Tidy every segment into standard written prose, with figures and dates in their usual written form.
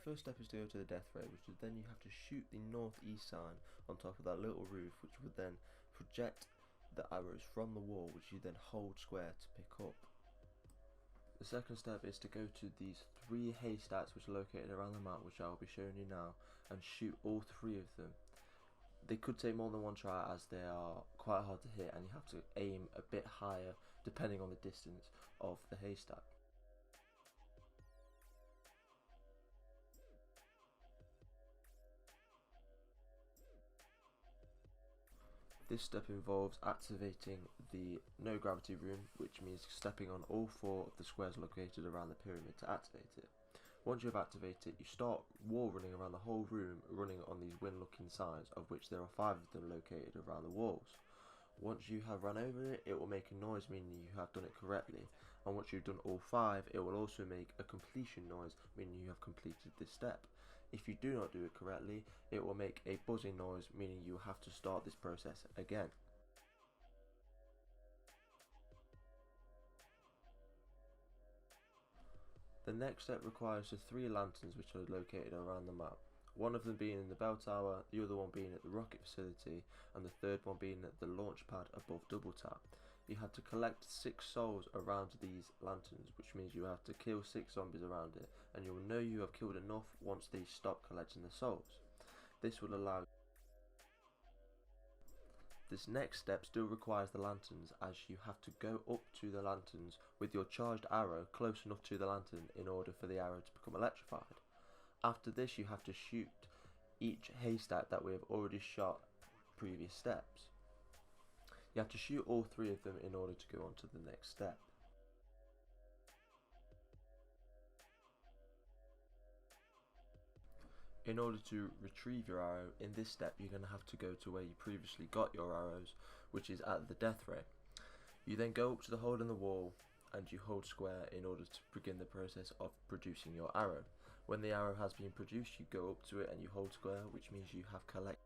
first step is to go to the death ray, which is then you have to shoot the northeast sign on top of that little roof, which would then project the arrows from the wall, which you then hold square to pick up. The second step is to go to these 3 haystacks which are located around the map, which I will be showing you now, and shoot all 3 of them. They could take more than one try as they are quite hard to hit, and you have to aim a bit higher depending on the distance of the haystack. This step involves activating the no gravity room, which means stepping on all 4 of the squares located around the pyramid to activate it. Once you have activated it, you start wall running around the whole room, running on these wind looking signs, of which there are 5 of them located around the walls. Once you have run over it, it will make a noise meaning you have done it correctly, and once you've done all 5, it will also make a completion noise meaning you have completed this step. If you do not do it correctly, it will make a buzzing noise meaning you have to start this process again. The next step requires the 3 lanterns which are located around the map. One of them being in the bell tower, the other one being at the rocket facility, and the third one being at the launch pad above double tap. You have to collect 6 souls around these lanterns, which means you have to kill 6 zombies around it, and you will know you have killed enough once they stop collecting the souls. This will allow. This next step still requires the lanterns, as you have to go up to the lanterns with your charged arrow close enough to the lantern in order for the arrow to become electrified. After this, you have to shoot each haystack that we have already shot previous steps. You have to shoot all 3 of them in order to go on to the next step. In order to retrieve your arrow, in this step you're going to have to go to where you previously got your arrows, which is at the death ray. You then go up to the hole in the wall and you hold square in order to begin the process of producing your arrow. When the arrow has been produced, you go up to it and you hold square, which means you have collected.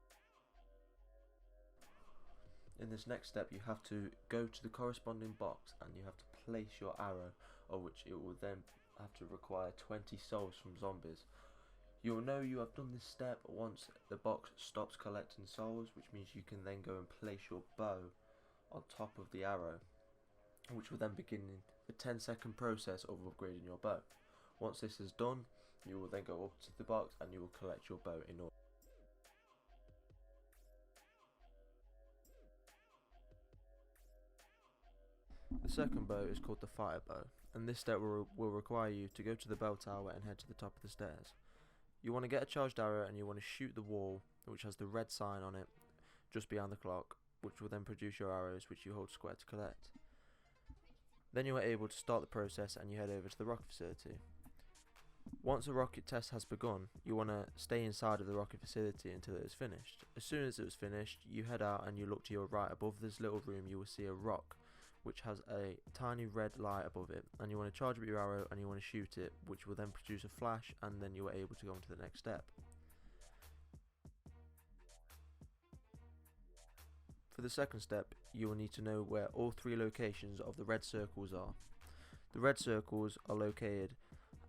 In this next step, you have to go to the corresponding box and you have to place your arrow, of which it will then have to require 20 souls from zombies. You will know you have done this step once the box stops collecting souls, which means you can then go and place your bow on top of the arrow, which will then begin the 10-second process of upgrading your bow. Once this is done, you will then go up to the box and you will collect your bow in order. The second bow is called the fire bow, and this step will require you to go to the bell tower and head to the top of the stairs. You want to get a charged arrow and you want to shoot the wall, which has the red sign on it, just behind the clock, which will then produce your arrows, which you hold square to collect. Then you are able to start the process and you head over to the rocket facility. Once the rocket test has begun, you want to stay inside of the rocket facility until it is finished. As soon as it is finished, you head out and you look to your right. Above this little room you will see a rock which has a tiny red light above it, and you want to charge up your arrow and you want to shoot it, which will then produce a flash, and then you are able to go on to the next step. For the second step, you will need to know where all 3 locations of the red circles are. The red circles are located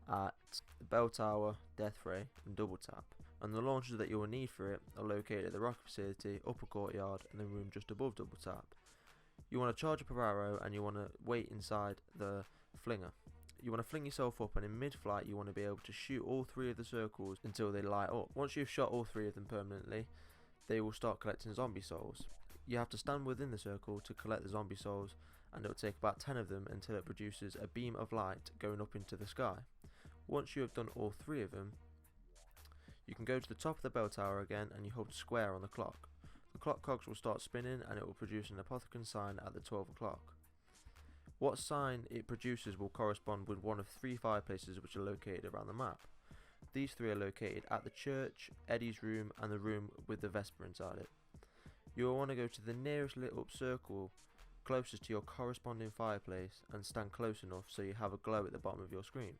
at the bell tower, death ray and double tap, and the launchers that you will need for it are located at the rocket facility, upper courtyard and the room just above double tap. You want to charge up your arrow and you want to wait inside the flinger. You want to fling yourself up, and in mid-flight you want to be able to shoot all 3 of the circles until they light up. Once you've shot all 3 of them permanently, they will start collecting zombie souls. You have to stand within the circle to collect the zombie souls, and it will take about 10 of them until it produces a beam of light going up into the sky. Once you have done all 3 of them, you can go to the top of the bell tower again and you hold square on the clock. The clock cogs will start spinning and it will produce an apothecary sign at the 12 o'clock. What sign it produces will correspond with one of 3 fireplaces which are located around the map. These 3 are located at the church, Eddie's room and the room with the Vesper inside it. You will want to go to the nearest lit up circle closest to your corresponding fireplace and stand close enough so you have a glow at the bottom of your screen.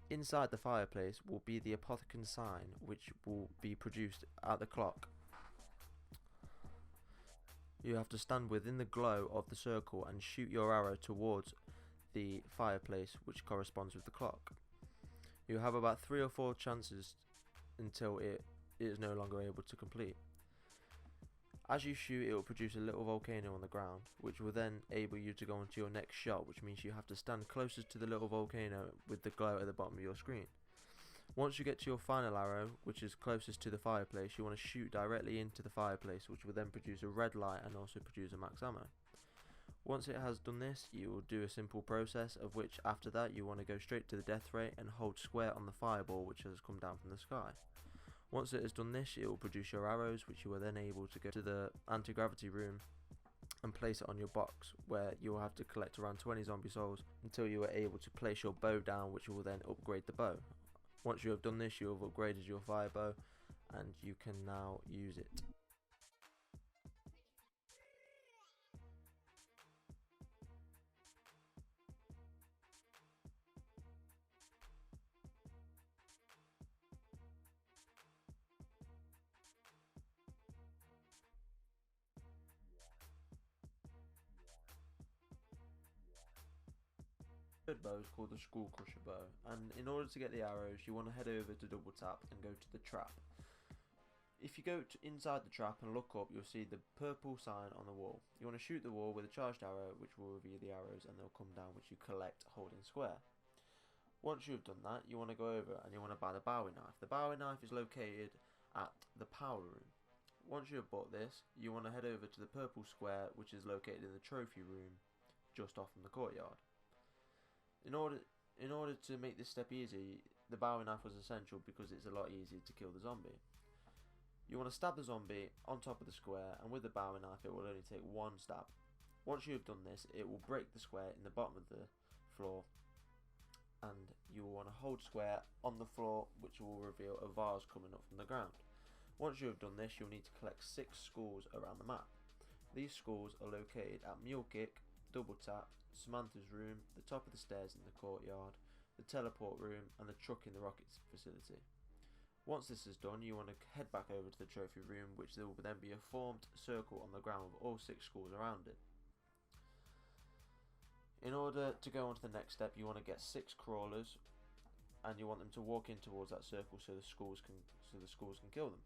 Inside the fireplace will be the apothecary sign, which will be produced at the clock. You have to stand within the glow of the circle and shoot your arrow towards the fireplace, which corresponds with the clock. You have about 3 or 4 chances until it is no longer able to complete. As you shoot, it will produce a little volcano on the ground, which will then enable you to go onto your next shot, which means you have to stand closest to the little volcano with the glow at the bottom of your screen. Once you get to your final arrow, which is closest to the fireplace, you want to shoot directly into the fireplace, which will then produce a red light and also produce a max ammo. Once it has done this, you will do a simple process, of which after that you want to go straight to the death ray and hold square on the fireball which has come down from the sky. Once it has done this, it will produce your arrows, which you are then able to go to the anti-gravity room and place it on your box, where you will have to collect around 20 zombie souls until you are able to place your bow down, which will then upgrade the bow. Once you have done this, you have upgraded your fire bow and you can now use it. Third bow is called the Skull Crusher bow, and in order to get the arrows you want to head over to double tap and go to the trap. If you go inside the trap and look up, you'll see the purple sign on the wall. You want to shoot the wall with a charged arrow, which will reveal the arrows and they'll come down, which you collect holding square. Once you've done that, you want to go over and you want to buy the Bowie knife. The Bowie knife is located at the power room. Once you have bought this, you want to head over to the purple square, which is located in the trophy room just off from the courtyard. In order to make this step easy, the Bowie knife was essential because it's a lot easier to kill the zombie. You want to stab the zombie on top of the square, and with the Bowie knife it will only take 1 stab. Once you have done this, it will break the square in the bottom of the floor, and you will want to hold square on the floor, which will reveal a vase coming up from the ground. Once you have done this, you'll need to collect 6 skulls around the map. These skulls are located at Mule Kick, Double Tap, Samantha's room, the top of the stairs in the courtyard, the teleport room, and the truck in the rockets facility. Once this is done, you want to head back over to the trophy room, which there will then be a formed circle on the ground with all 6 skulls around it. In order to go on to the next step, you want to get 6 crawlers, and you want them to walk in towards that circle so the skulls can kill them.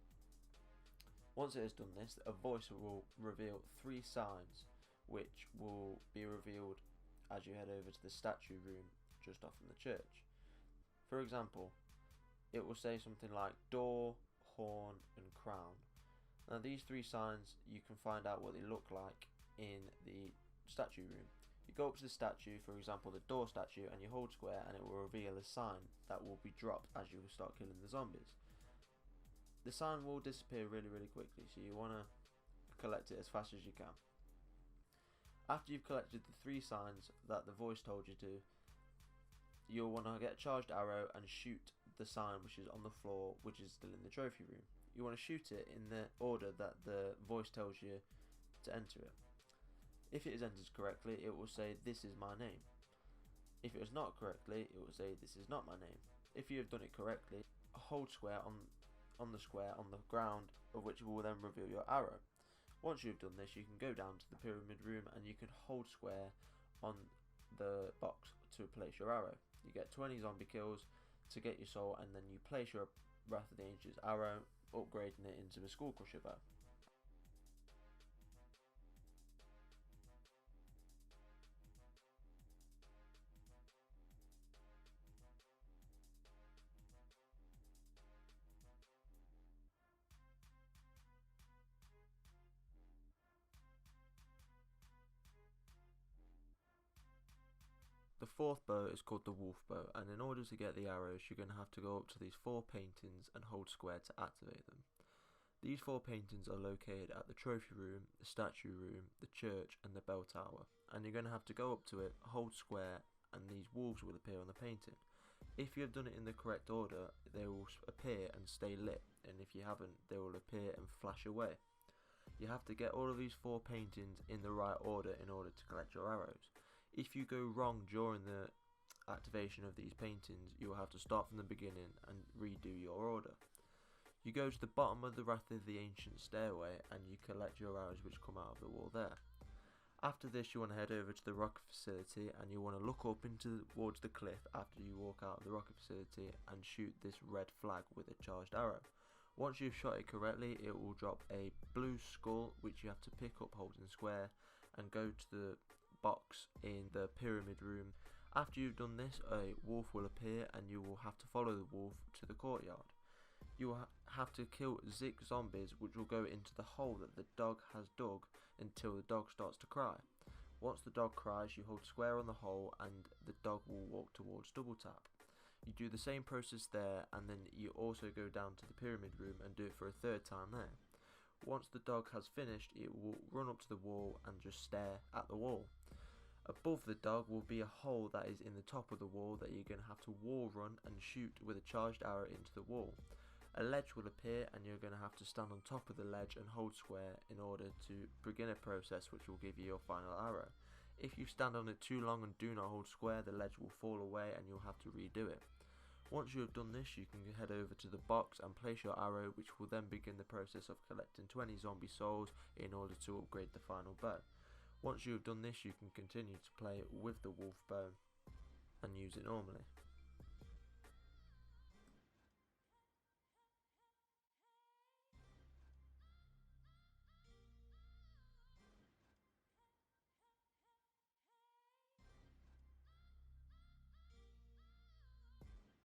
Once it has done this, a voice will reveal 3 signs, which will be revealed as you head over to the statue room just off from the church. For example, it will say something like door, horn and crown. Now these 3 signs, you can find out what they look like in the statue room. You go up to the statue, for example the door statue, and you hold square and it will reveal a sign that will be dropped as you start killing the zombies. The sign will disappear really quickly, so you want to collect it as fast as you can. After you've collected the 3 signs that the voice told you to, you'll want to get a charged arrow and shoot the sign which is on the floor, which is still in the trophy room. You want to shoot it in the order that the voice tells you to enter it. If it is entered correctly, it will say this is my name. If it is not correctly, it will say this is not my name. If you have done it correctly, hold square on the square on the ground, of which will then reveal your arrow. Once you've done this, you can go down to the pyramid room and you can hold square on the box to place your arrow. You get 20 zombie kills to get your soul, and then you place your Wrath of the Ancients arrow, upgrading it into the Skull Crusher bow. The 4th bow is called the Wolf bow, and in order to get the arrows you're going to have to go up to these 4 paintings and hold square to activate them. These 4 paintings are located at the trophy room, the statue room, the church and the bell tower, and you're going to have to go up to it, hold square, and these wolves will appear on the painting. If you have done it in the correct order, they will appear and stay lit, and if you haven't, they will appear and flash away. You have to get all of these 4 paintings in the right order in order to collect your arrows. If you go wrong during the activation of these paintings, you will have to start from the beginning and redo your order. You go to the bottom of the Wrath of the Ancient stairway and you collect your arrows which come out of the wall there. After this, you want to head over to the rocket facility and you want to look up towards the cliff after you walk out of the rocket facility and shoot this red flag with a charged arrow. Once you've shot it correctly, it will drop a blue skull which you have to pick up holding square and go to the box in the pyramid room. After you've done this, a wolf will appear and you will have to follow the wolf to the courtyard. You will have to kill 6 zombies which will go into the hole that the dog has dug until the dog starts to cry. Once the dog cries, you hold square on the hole and the dog will walk towards double tap. You do the same process there and then you also go down to the pyramid room and do it for a 3rd time there. Once the dog has finished, it will run up to the wall and just stare at the wall. Above the dog will be a hole that is in the top of the wall that you're going to have to wall run and shoot with a charged arrow into the wall. A ledge will appear and you're going to have to stand on top of the ledge and hold square in order to begin a process which will give you your final arrow. If you stand on it too long and do not hold square, the ledge will fall away and you'll have to redo it. Once you have done this, you can head over to the box and place your arrow, which will then begin the process of collecting 20 zombie souls in order to upgrade the final bow. Once you have done this, you can continue to play with the wolf bow and use it normally.